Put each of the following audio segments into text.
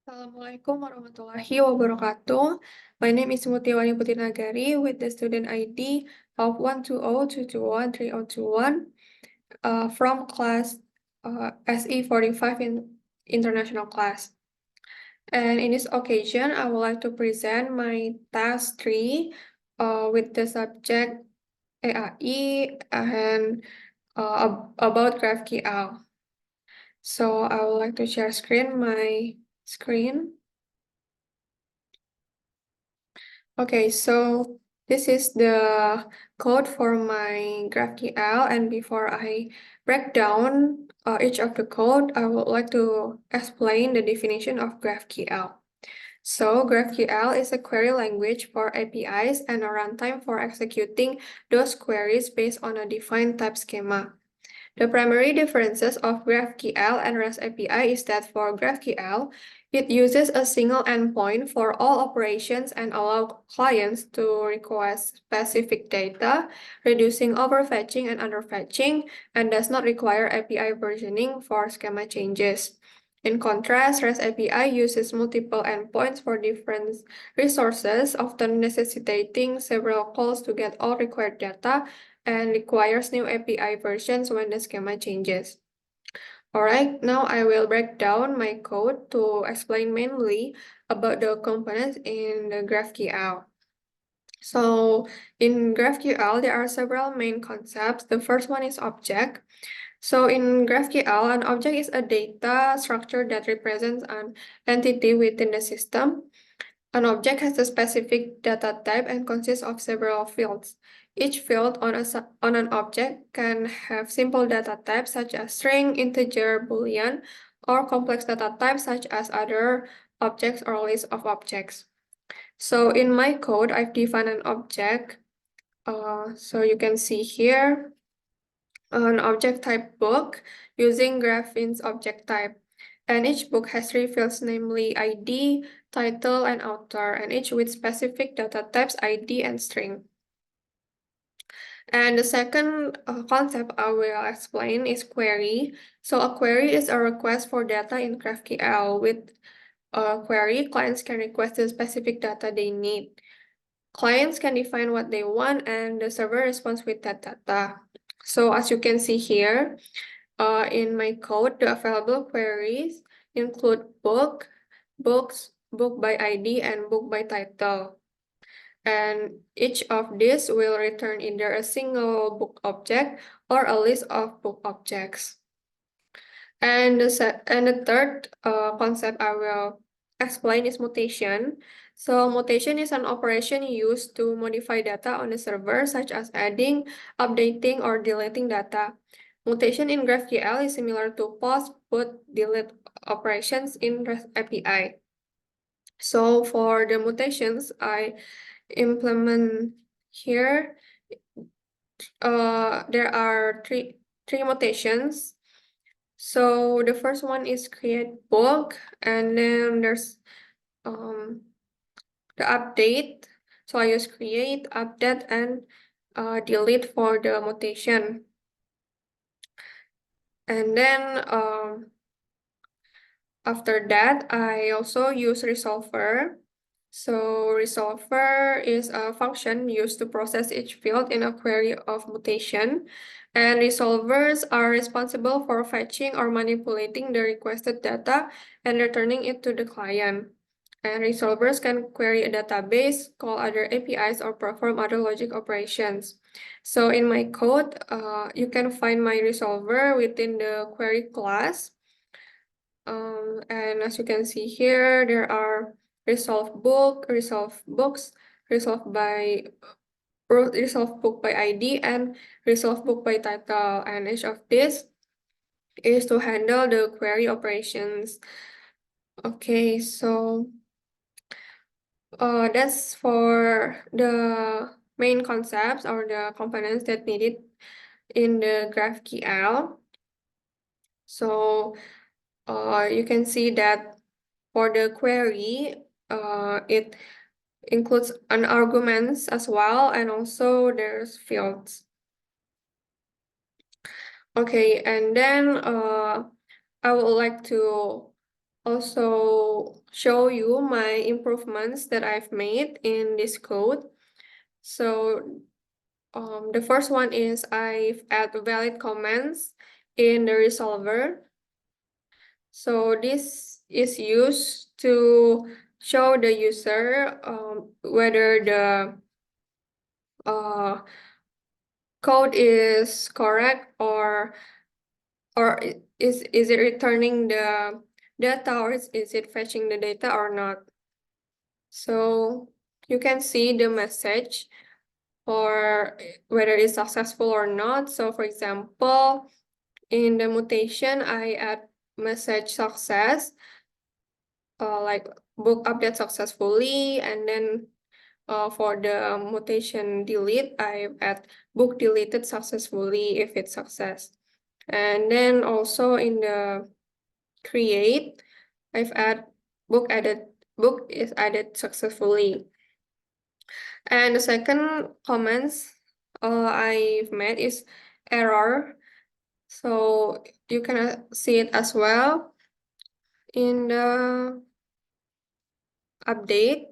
Assalamualaikum warahmatullahi wabarakatuh. My name is Mutiwani Putri Nagari with the student ID of 120221301 from class SE45 in international class. And in this occasion, I would like to present my task 3 with the subject AAI and about GraphQL. So I would like to share my screen. Okay, so this is the code for my GraphQL, and before I break down each of the code, I would like to explain the definition of GraphQL. So GraphQL is a query language for APIs and a runtime for executing those queries based on a defined type schema. The primary differences of GraphQL and REST API is that for GraphQL, it uses a single endpoint for all operations and allows clients to request specific data, reducing overfetching and underfetching, and does not require API versioning for schema changes. In contrast, REST API uses multiple endpoints for different resources, often necessitating several calls to get all required data, and requires new API versions when the schema changes. Alright, now I will break down my code to explain mainly about the components in the GraphQL. So in GraphQL, there are several main concepts. The first one is object. So in GraphQL, an object is a data structure that represents an entity within the system. An object has a specific data type and consists of several fields. Each field on an object can have simple data types such as string, integer, boolean, or complex data types such as other objects or list of objects. So in my code, I've defined an object. So you can see here an object type book using Graphene's object type. And each book has three fields, namely ID, title, and author, and each with specific data types ID and string. And the second concept I will explain is query. So a query is a request for data in GraphQL. With a query, clients can request the specific data they need. Clients can define what they want, and the server responds with that data. So as you can see here, in my code, the available queries include book, books, book by ID, and book by title. And each of these will return either a single book object or a list of book objects. And the third concept I will explain is mutation. So mutation is an operation used to modify data on the server, such as adding, updating, or deleting data. Mutation in GraphQL is similar to post, put, delete operations in REST API. So for the mutations I implement here, there are three mutations. So the first one is create book, and then there's the update. So I use create, update, and delete for the mutation. And then after that, I also use resolver. So resolver is a function used to process each field in a query of mutation. And resolvers are responsible for fetching or manipulating the requested data and returning it to the client. And resolvers can query a database, call other APIs, or perform other logic operations. So in my code, you can find my resolver within the query class. And as you can see here, there are resolve book, resolve books, resolve by resolve book by ID, and resolve book by title. And each of these is to handle the query operations. Okay, so that's for the main concepts or the components that needed in the GraphQL. So you can see that for the query, it includes an arguments as well, and also there's fields. Okay, and then I would like to also show you my improvements that I've made in this code. So the first one is I've added valid comments in the resolver. So this is used to show the user whether the uh, code is correct or is it returning the data or is it fetching the data or not. So you can see the message or whether it's successful or not. So for example, in the mutation, I add message success, like book update successfully, and then for the mutation delete, I add book deleted successfully if it's success. And then also in the create, I've add book is added successfully. And the second comments I've made is error. So you can see it as well in the update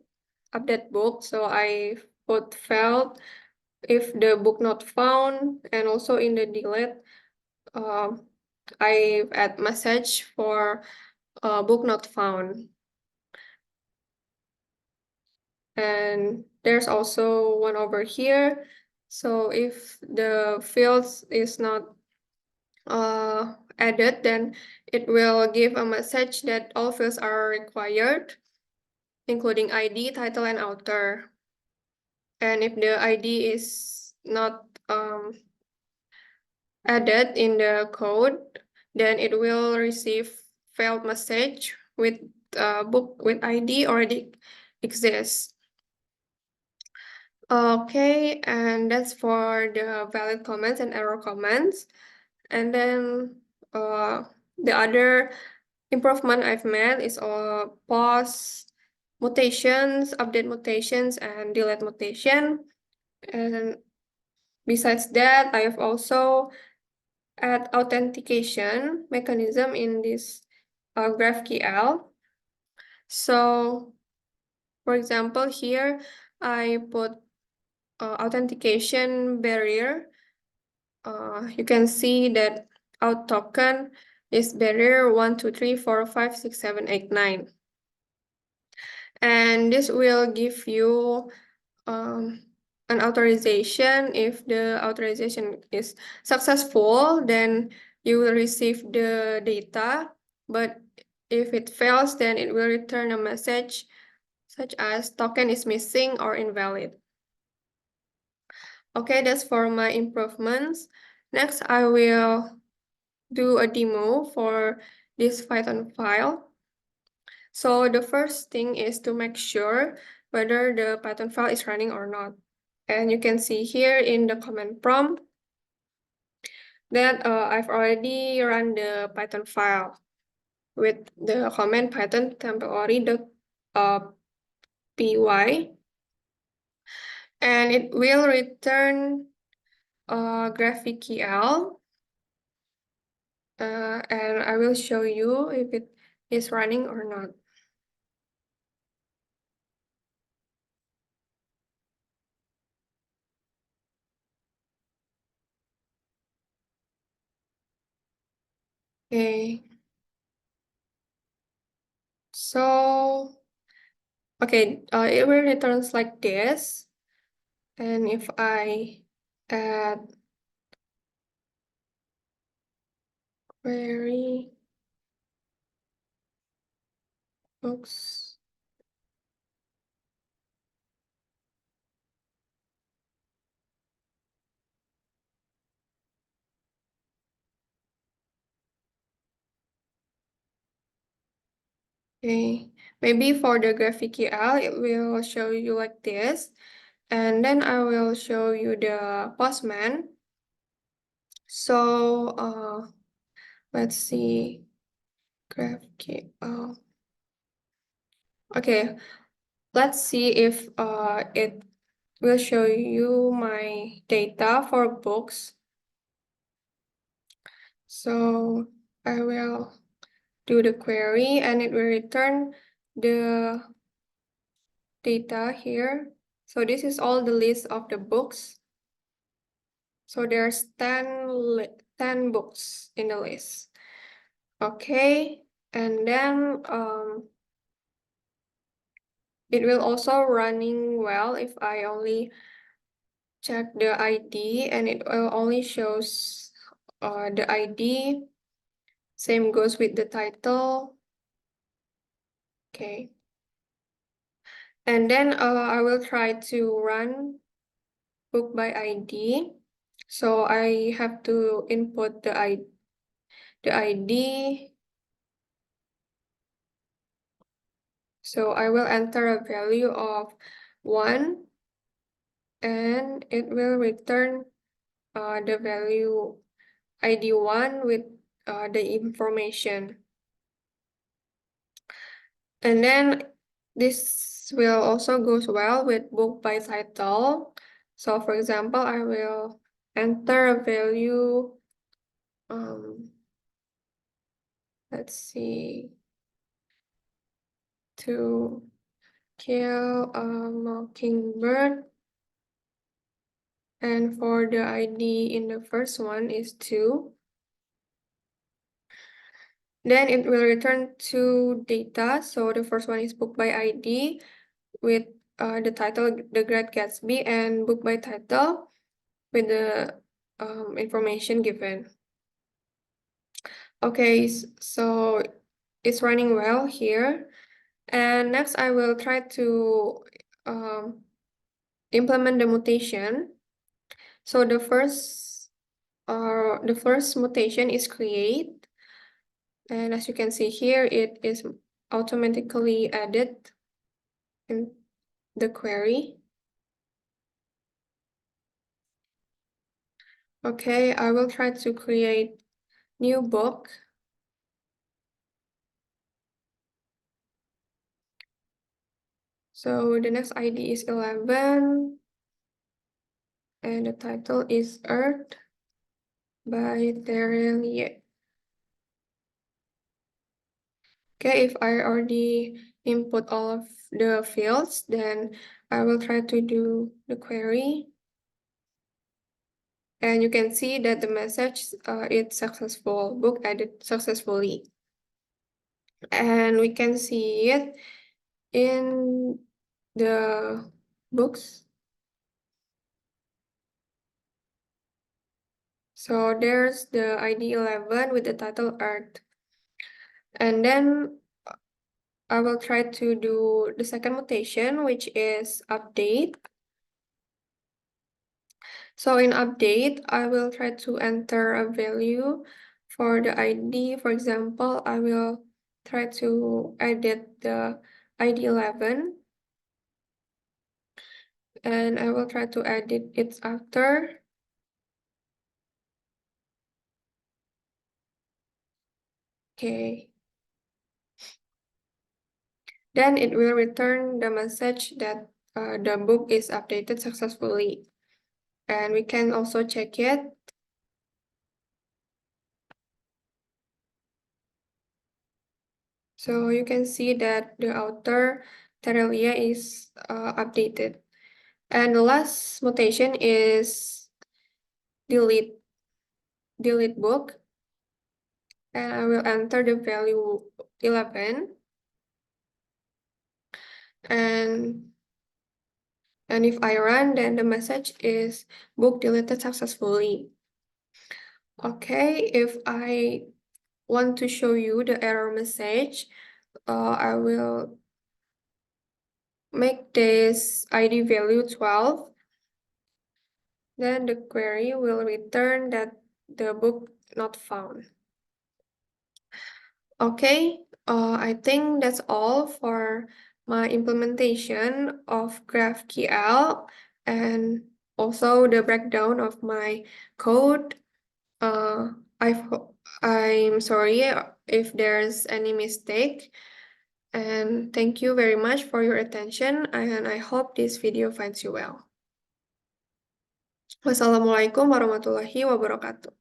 book. So I put failed if the book not found, and also in the delete, I add message for book not found. And there's also one over here. So if the fields is not added, then it will give a message that all fields are required, including ID, title, and author. And if the ID is not added in the code, then it will receive failed message with book with ID already exists. Okay, and that's for the valid comments and error comments. And then the other improvement I've made is pause mutations, update mutations, and delete mutation. And besides that, I have also add authentication mechanism in this GraphQL. So, for example, here I put authentication barrier. You can see that out token is barrier 1, 2, 3, 4, 5, 6, 7, 8, 9. And this will give you an authorization. If the authorization is successful, then you will receive the data. But if it fails, then it will return a message such as token is missing or invalid. Okay, that's for my improvements. Next, I will do a demo for this Python file. So the first thing is to make sure whether the Python file is running or not. And you can see here in the command prompt that I've already run the Python file with the command python temporary.py, and it will return GraphQL, and I will show you if it is running or not. Okay. So, okay, it will returns like this. And if I add query, oops. Okay, maybe for the GraphQL, it will show you like this. And then I will show you the Postman. So let's see, GraphQL. Okay, let's see if it will show you my data for books. So I will do the query, and it will return the data here. So this is all the list of the books. So there's 10 books in the list. Okay, and then it will also running well if I only check the ID, and it will only shows the ID. Same goes with the title. Okay. And then I will try to run book by ID. So I have to input the ID. So I will enter a value of 1, and it will return the value ID 1 with the information. And then this will also goes well with book by title. So for example, I will enter a value, let's see, To Kill a Mockingbird. And for the ID in the first one is 2. Then it will return two data. So the first one is book by ID with the title The Great Gatsby, and book by title with the information given. Okay, so it's running well here. And next I will try to implement the mutation. So the first mutation is create. And as you can see here, it is automatically added in the query. Okay, I will try to create new book. So the next ID is 11, and the title is Earth by Terrell Ye. Okay, if I already input all of the fields, then I will try to do the query. And you can see that the message is successful, book added successfully. And we can see it in the books. So there's the ID 11 with the title Earth. And then I will try to do the second mutation, which is update. So in update, I will try to enter a value for the ID. For example, I will try to edit the ID 11. And I will try to edit it after. Okay. Then it will return the message that the book is updated successfully. And we can also check it. So you can see that the author Terrelia is updated. And the last mutation is delete book. And I will enter the value 11. And if I run, then the message is book deleted successfully. Okay, if I want to show you the error message, I will make this ID value 12. Then the query will return that the book not found. Okay, I think that's all for my implementation of GraphQL and also the breakdown of my code. I'm sorry if there's any mistake, and thank you very much for your attention, and I hope this video finds you well. Wassalamualaikum warahmatullahi wabarakatuh.